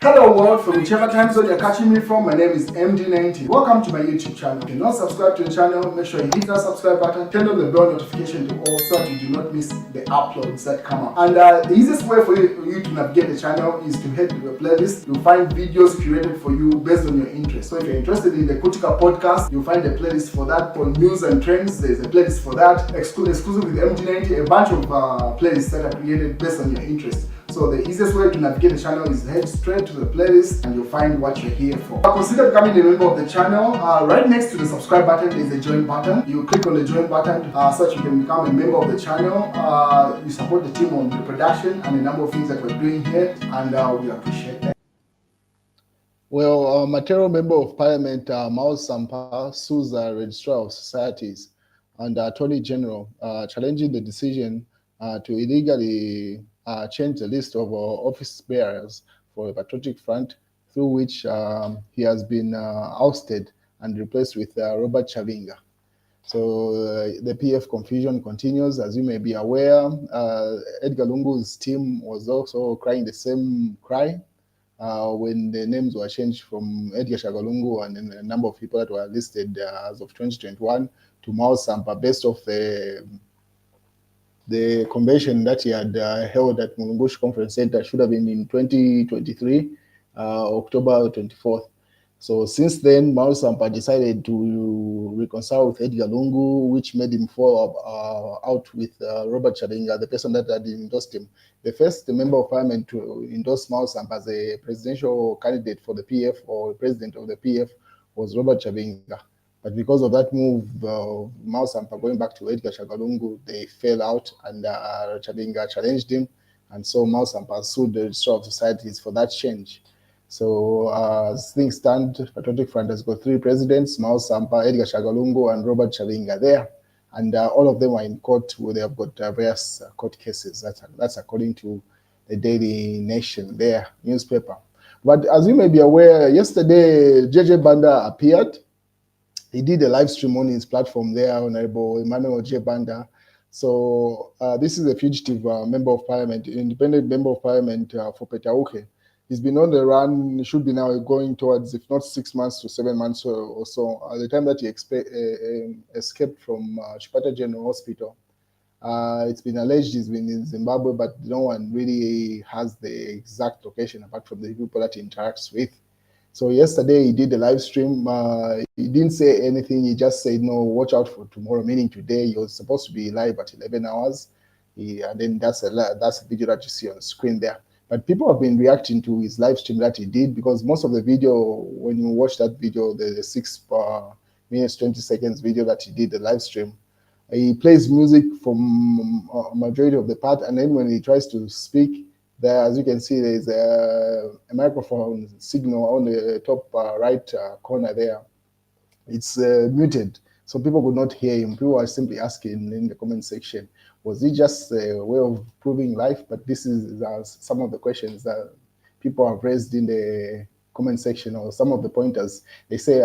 Hello world, from whichever time zone you're catching me from, my name is MD90. Welcome to my YouTube channel. If you're not subscribed to the channel, make sure you hit that subscribe button, turn on the bell notification to all so that you do not miss the uploads that come up. And the easiest way for you to navigate the channel is to head to the playlist. You'll find videos curated for you based on your interest. So if you're interested in the Kutika podcast, you'll find a playlist for that. For news and trends, there's a playlist for that. Exclusive with MD90, a bunch of playlists that are created based on your interest. So the easiest way to navigate the channel is head straight to the playlist and you'll find what you're here for. Consider becoming a member of the channel. Right next to the subscribe button is the join button. You click on the join button so that you can become a member of the channel. You support the team on the production and a number of things that we're doing here, and we appreciate that. Well, Material Member of Parliament Miles Sampa sues the Registrar of Societies and Attorney General, challenging the decision to illegally change the list of office bearers for the Patriotic Front, through which he has been ousted and replaced with Robert Chavinga. So the PF confusion continues. As you may be aware, Edgar Lungu's team was also crying the same cry when the names were changed from Edgar Shagalungu and a number of people that were listed as of 2021 to Miles Sampa, based off the convention that he had held at Mulungushi Conference Center. Should have been in 2023, October 24th. So since then, Miles Sampa decided to reconcile with Edgar Lungu, which made him fall out with Robert Chavinga, the person that had endorsed him. The first member of parliament to endorse Miles Sampa as a presidential candidate for the PF or president of the PF was Robert Chavinga. But because of that move, Miles Sampa going back to Edgar Shagalungu, they fell out, and Chavinga challenged him, and so Miles Sampa sued the Registrar of Societies for that change. So as things stand, Patriotic Front has got 3 presidents: Miles Sampa, Edgar Shagalungu, and Robert Chavinga there, and all of them are in court where they have got various court cases. That's according to the Daily Nation, their newspaper. But as you may be aware, yesterday Banda appeared. He did a live stream on his platform there, Honorable Emmanuel Banda. So this is a fugitive member of parliament, independent member of parliament for Petauke. He's been on the run, should be now going towards, if not 6 months to 7 months or so. At the time that he escaped from Chipata General Hospital, it's been alleged he's been in Zimbabwe, but no one really has the exact location apart from the people that he interacts with. So yesterday he did a live stream. He didn't say anything. He just said, no, watch out for tomorrow, meaning today. He was supposed to be live at 11 hours. And then that's a video that you see on the screen there. But people have been reacting to his live stream that he did, because most of the video, when you watch that video, the 6 minutes, 20 seconds video that he did, the live stream, he plays music from a majority of the part. And then when he tries to speak, there, as you can see, there is a microphone signal on the top right corner there. It's muted, so people could not hear him. People are simply asking in the comment section, was it just a way of proving life? But this is some of the questions that people have raised in the comment section, or some of the pointers. They say,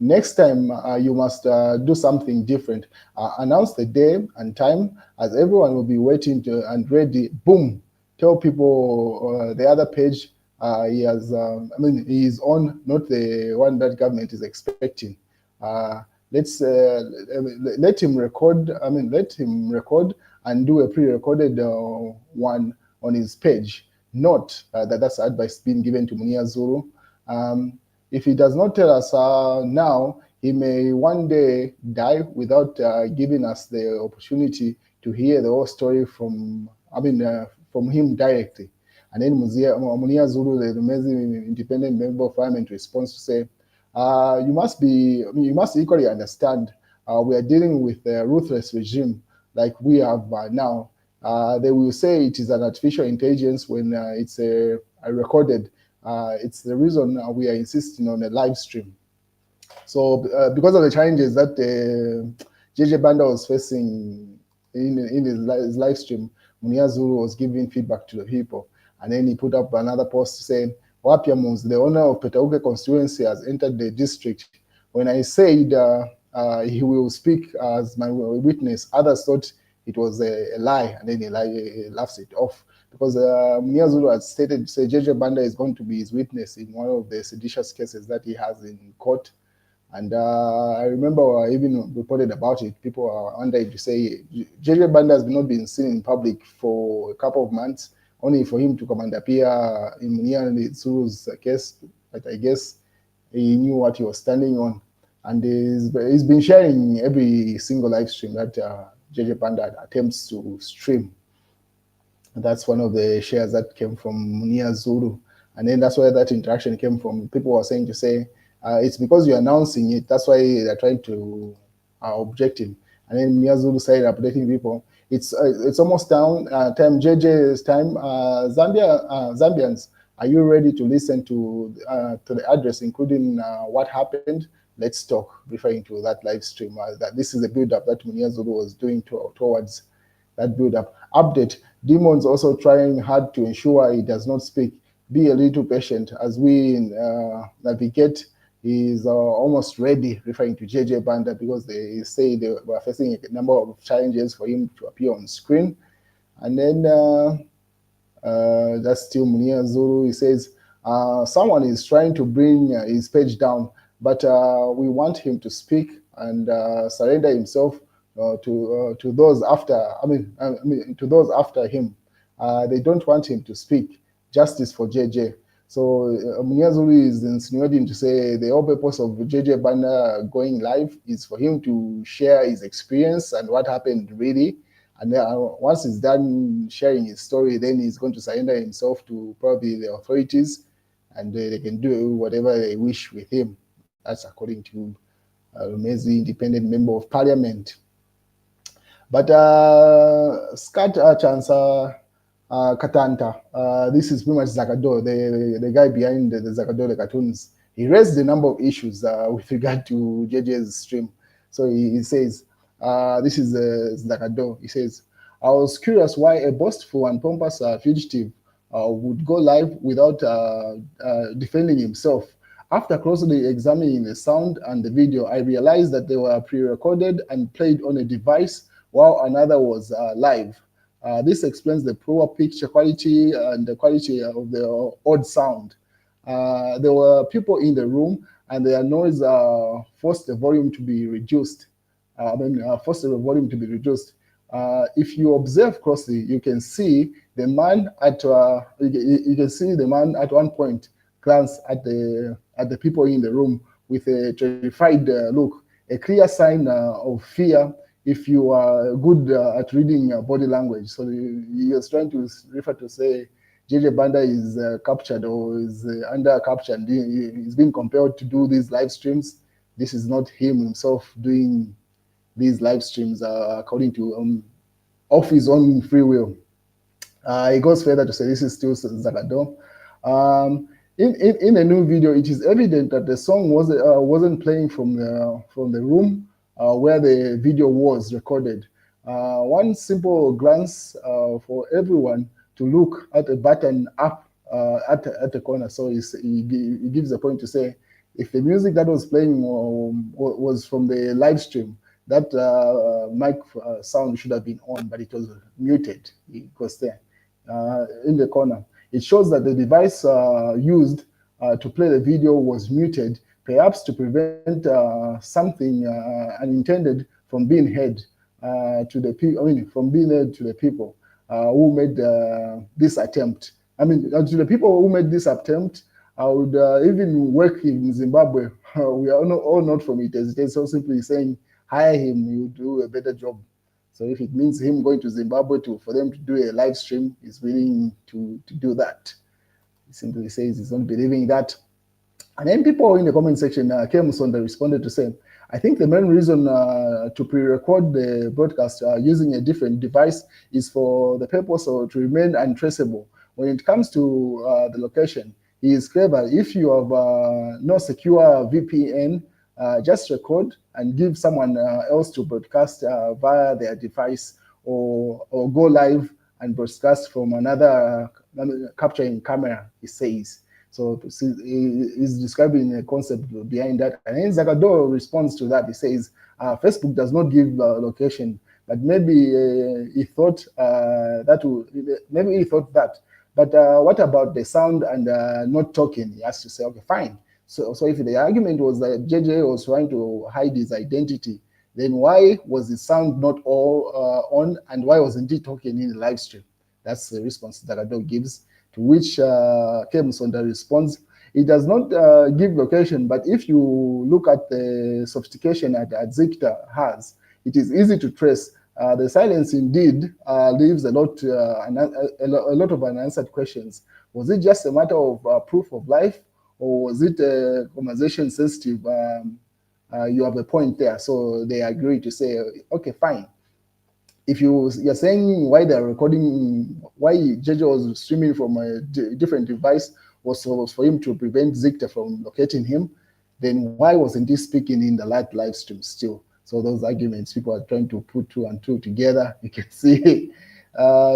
next time you must do something different. Announce the day and time, as everyone will be waiting and ready. Boom. Tell people the other page he has, he is on, not the one that government is expecting. Let him record. Let him record and do a pre-recorded one on his page. Not that's advice being given to Munia Zulu. If he does not tell us now, he may one day die without giving us the opportunity to hear the whole story from him directly. And then Munia Zulu, the amazing independent member of parliament, responds to say, you must equally understand we are dealing with a ruthless regime like we have now. They will say it is an artificial intelligence when it's a recorded. It's the reason we are insisting on a live stream. So because of the challenges that Banda was facing in his live stream, Munia Zulu was giving feedback to the people. And then he put up another post saying, Wapiamus, the owner of Petauke constituency, has entered the district. When I said he will speak as my witness, others thought it was a lie, and then he laughs it off. because Munia Zulu has stated, say, JJ Banda is going to be his witness in one of the seditious cases that he has in court. And I remember I even reported about it. People are wondering to say JJ Banda has not been seen in public for a couple of months, only for him to come and appear in Munia Zulu's case. But I guess he knew what he was standing on. And he's been sharing every single live stream that JJ Banda attempts to stream. That's one of the shares that came from Munia Zulu. And then that's where that interaction came from. People were saying to say, it's because you're announcing it, that's why they're trying to object him. And then Munia Zulu started updating people. It's almost time, JJ's time. Zambians, are you ready to listen to the address, including what happened? Let's talk, referring to that live stream. That this is a build-up that Munia Zulu was doing towards that build-up. Update, Demon's also trying hard to ensure he does not speak. Be a little patient as we navigate. He's almost ready, referring to JJ Banda, because they say they were facing a number of challenges for him to appear on screen. And then that's still Munia Zulu. He says, someone is trying to bring his page down, but we want him to speak and surrender himself to those after. To those after him. They don't want him to speak. Justice for JJ. So Munia Zulu is insinuating to say the whole purpose of JJ Banda going live is for him to share his experience and what happened really. And once he's done sharing his story, then he's going to surrender himself to probably the authorities, and they can do whatever they wish with him. That's according to Rumezi, independent member of parliament. But Skat Chansa Katanta, this is pretty much Zakado, the guy behind the Zakado, the cartoons. He raised a number of issues with regard to JJ's stream. So he says, this is Zakado. He says, I was curious why a boastful and pompous fugitive would go live without defending himself. After closely examining the sound and the video, I realized that they were pre-recorded and played on a device while another was live. This explains the poor picture quality and the quality of the odd sound. There were people in the room, and their noise forced the volume to be reduced. Forced the volume to be reduced. If you observe closely, you can see the man at one point glance at the people in the room with a terrified look, a clear sign of fear if you are good at reading body language. So he was trying to refer to say JJ Banda is captured or is under capture, and he's being compelled to do these live streams. This is not him himself doing these live streams according to of his own free will. He goes further to say this is still Zakado. In a new video, it is evident that the song wasn't playing from the room where the video was recorded. One simple glance for everyone to look at a button up at the corner. So he gives a point to say, if the music that was playing was from the live stream, that mic sound should have been on, but it was muted. It was there in the corner. It shows that the device used to play the video was muted, perhaps to prevent something unintended from being heard to the people. From being heard to the people who made this attempt. To the people who made this attempt, I would even work in Zimbabwe. We are all not from it. It's so simply saying, hire him, you do a better job. So if it means him going to Zimbabwe for them to do a live stream, he's willing to do that. He simply says he's not believing that. And then people in the comment section, Kemusonda responded to say, I think the main reason to pre-record the broadcast using a different device is for the purpose to remain untraceable. When it comes to the location, he is clever. If you have no secure VPN, just record and give someone else to broadcast via their device, or go live and broadcast from another capturing camera, he says. So he's describing a concept behind that. And then Zakado responds to that. He says, Facebook does not give location. But maybe he thought maybe he thought that. But what about the sound and not talking? He has to say, okay, fine. So if the argument was that JJ was trying to hide his identity, then why was the sound not all on, and why wasn't he talking in the live stream? That's the response that Ado gives, to which Kemsonda responds, it does not give location, but if you look at the sophistication that Zikta has, it is easy to trace. The silence indeed leaves a lot of unanswered questions. Was it just a matter of proof of life, or was it conversation sensitive? You have a point there. So they agree to say, okay, fine. If you're saying why they're recording, why JJ was streaming from a different device was for him to prevent Zikta from locating him, then why wasn't he speaking in the live stream still? So those arguments, people are trying to put two and two together. You can see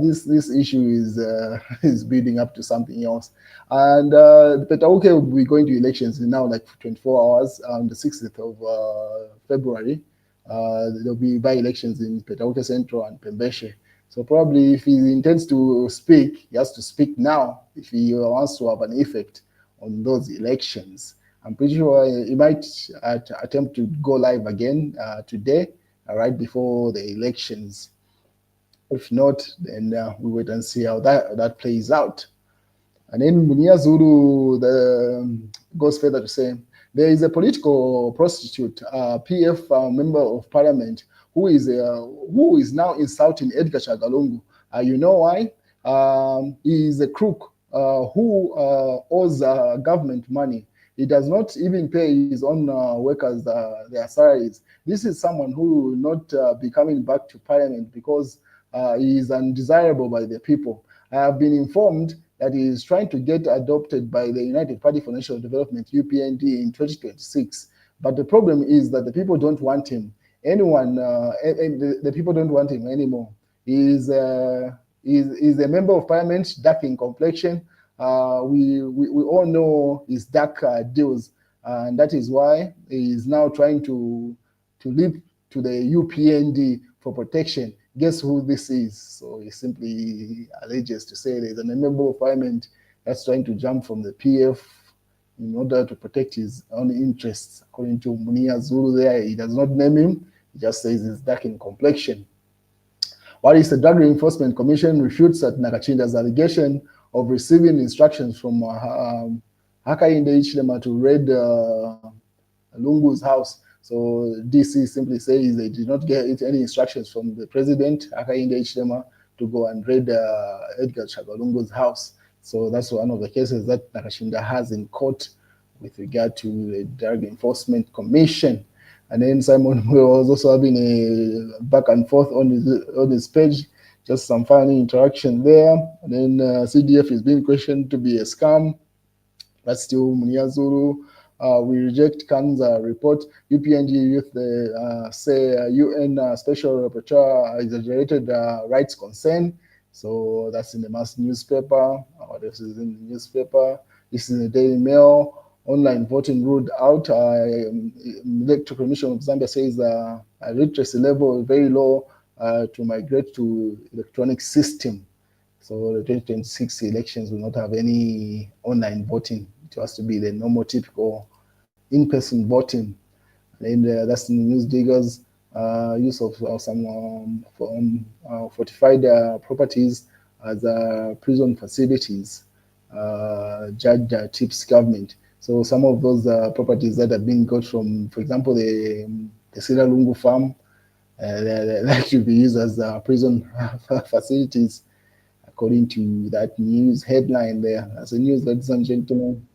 this issue is building up to something else. And but okay, we'll be going to elections in now like 24 hours on the 6th of February. There'll be by-elections in Patriotic Central and Pembeshe. So probably if he intends to speak, he has to speak now if he wants to have an effect on those elections. I'm pretty sure he might attempt to go live again today, right before the elections. If not, then we wait and see how that plays out. And then Munia Zulu goes further to say, there is a political prostitute, PF member of parliament, who is now insulting Edgar Chagalungu. You know why? He is a crook who owes government money. He does not even pay his own workers their salaries. This is someone who will not be coming back to parliament because he is undesirable by the people. I have been informed that he is trying to get adopted by the United Party for National Development, UPND, in 2026. But the problem is that the people don't want him. The people don't want him anymore. He's a member of parliament, dark in complexion. We all know his dark deals, and that is why he is now trying to leap to the UPND for protection. Guess who this is? So he simply alleges to say there's a member of parliament that's trying to jump from the PF in order to protect his own interests. According to Munia Zulu there, he does not name him. He just says he's dark in complexion. While the Drug Enforcement Commission refutes that Nakachinda's allegation of receiving instructions from Hakainde Hichilema to raid Lungu's house. So DC simply says they did not get any instructions from the president, Hakainde Hichilema, to go and raid Edgar Chagalungu's house. So that's one of the cases that Nakashinda has in court with regard to the Drug Enforcement Commission. And then Simon was also having a back and forth on his page, just some funny interaction there. And then CDF is being questioned to be a scam. That's still Munia Zulu. We reject Khan's report. UPNG youth say UN Special Rapporteur exaggerated rights concern. So that's in the mass newspaper. This is in the newspaper. This is in the Daily Mail. Online voting ruled out. Electoral Commission of Zambia says literacy level is very low to migrate to electronic system. So the 2026 elections will not have any online voting. It has to be the normal, typical in-person voting. And that's in the news diggers. Use of some fortified properties as prison facilities. Judge tips government. So some of those properties that have been got from, for example, the Sira Lungu farm, that should be used as prison facilities, according to that news headline there. That's the news, ladies and gentlemen.